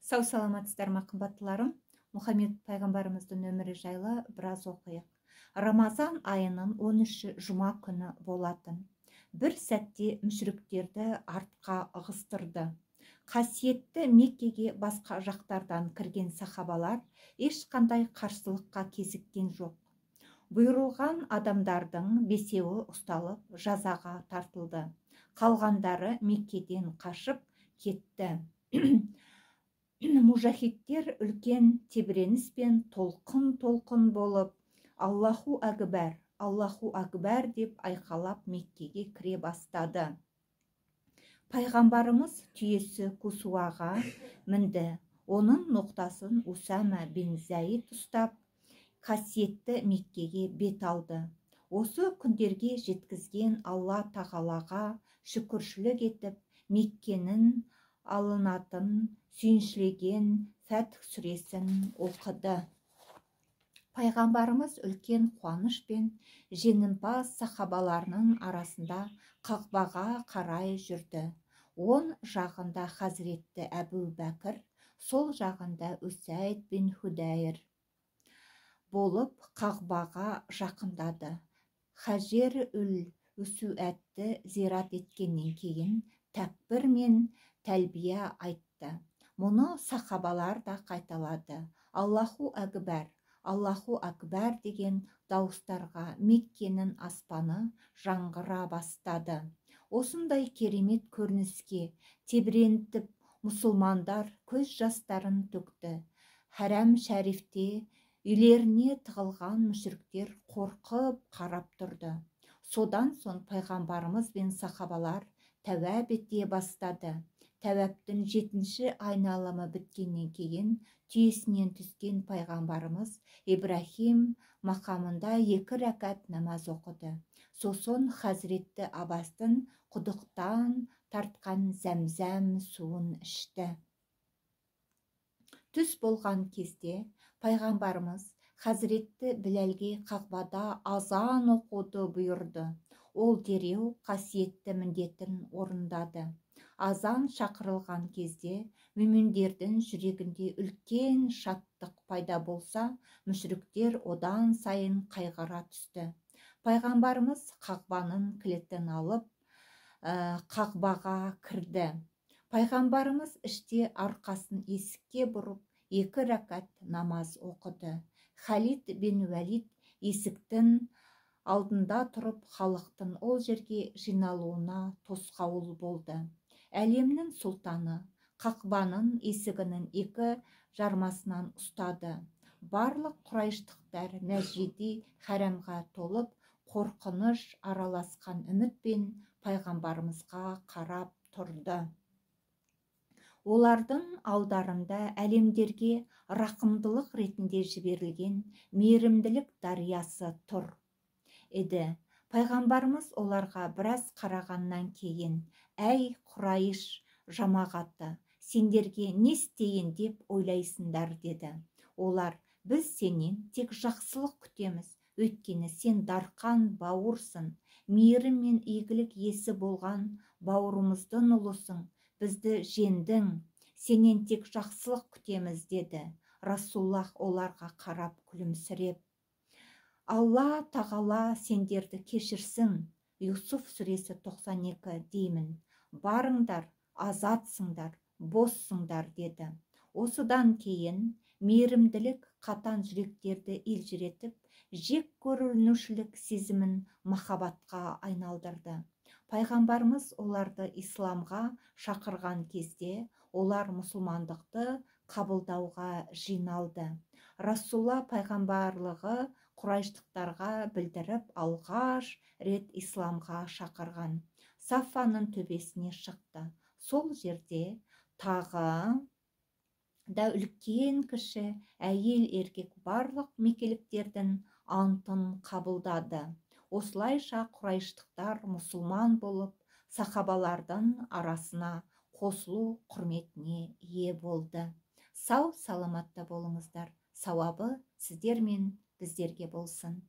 Сау саламатсыздар ма қымбаттыларым? Мұхаммед пайғамбарымыздың өмірі жайлы біраз оқиық. Рамазан айының 13-ші жұма күні болатын. Бір сәтте мүшріктерді артқа ығыстырды. Қасиетті Меккеге басқа жақтардан кірген сахабалар ешқандай қарсылыққа кезіккен жоқ. Бұйырылған адамдардың 5-еуі ұсталып жазаға тартылды. Қалғандары Меккеден қашып кетті. Мужахидтер үлкен тебіреніспен толқын болып Аллаху Акбар деп айқалап Меккеге кіре бастады. Пайғамбарымыз түйесі Кусуаға мінді. Оның ноқтасын Усама бин Заид ұстап, қасиетті Меккеге бет алды. Осы күндерге жеткізген Алла тағалаға шүкіршілік етіп, Меккенің алынатын сүйіншілеген Фәтх сүресін оқыды. Пайғамбарымыз үлкен қуаныш пен жеңімпаз сахабаларының арасында Қағбаға қарай жүрді. Оң жағында Хазіретті Әбу Бәкір, сол жағында Усайд бин Худайр болып Қағбаға жақындады. Хажер-үл-Усуәдті зират еткеннен кейін тәкбір мен тәлбия айтты. Мұны сахабалар да қайталады. Аллаху Акбар деген дауыстарға Меккенің аспаны жаңғыра бастады. Осындай керемет көрініске тебірентіп мұсылмандар көз жастарын төкті. Харам шәрифте үйлеріне тығылған мүшіріктер қорқып қарап тұрды. Содан соң пайғамбарымыз бен сахабалар тәуәп ете бастады. Тәуәптің 7-ші айналымы біткеннен кейін түйесінен түскен пайғамбарымыз Ибрахим мақамында 2 рәкат намаз оқыды. Сосын Хазіретті Аббастың құдықтан тартқан зәмзәм суын ішті. Түс болған кезде пайғамбарымыз Хазіретті Біләлге Қағбада азан оқуды бұйырды. Ол дереу қасиетті міндетін орындады. Азан шақырылған кезде мүміндердің жүрегінде үлкен шаттық пайда болса, мүшріктер одан сайын қайғыра түсті. Пайғамбарымыз Қағбаның кілтін алып, Қағбаға кірді. Пайғамбарымыз іште арқасын есікке бұрып 2 рәкат намаз оқыды. Халид бин Валид есіктің алдында тұрып, халықтың ол жерге жиналуына тосқауыл болды. Әлемнің сұлтаны Қағбаның есігінің 2 жармасынан ұстады. Барлық құрайыштықтар Мәсжиди Харамға толып, қорқыныш араласқан үмітпен пайғамбарымызға қарап тұрды. Олардың алдарында әлемдерге рақымдылық ретінде жіберілген мейірімділік дариясы тұр еді. Пайғамбарымыз оларға біраз қарағаннан кейін: «Әй Құрайыш жамағаты, сендерге не істейін деп ойлайсыңдар?» деді. Олар: «Біз сенен тек жақсылық күтеміз, өйткені сен дарқан бауырсың, мейірім мен игілік иесі болған бауырымыздың ұлысың, бізді жеңдің, сенен тек жақсылық күтеміз» деді. Расуллах оларға қарап күлімсіреп: «Алла тағала сендерді кешірсін». Юсуф сүресі 92 деймін. «Барыңдар, азатсыңдар, боссыңдар» деді. Осыдан кейін мейірімділік қатан жүректерді елжіретіп, жек көрінушілік сезімін махаббатқа айналдырды. Пайғамбарымыз оларды исламға шақырған кезде олар мұсылмандықты қабылдауға жиналды. Расулла пайғамбарлығы құрайыштықтарға білдіріп алғаш рет исламға шақырған. Сафаның төбесіне шықты. Сол жерде тағы да үлкен кіші, әйел еркек барлық меккеліктердің антын қабылдады. Осылайша құрайыштықтар мұсылман болып, сахабалардың арасына қосылу құрметіне ие болды. Сау саламатта болыңыздар. Сауабы сіздер мен біздерге болсын.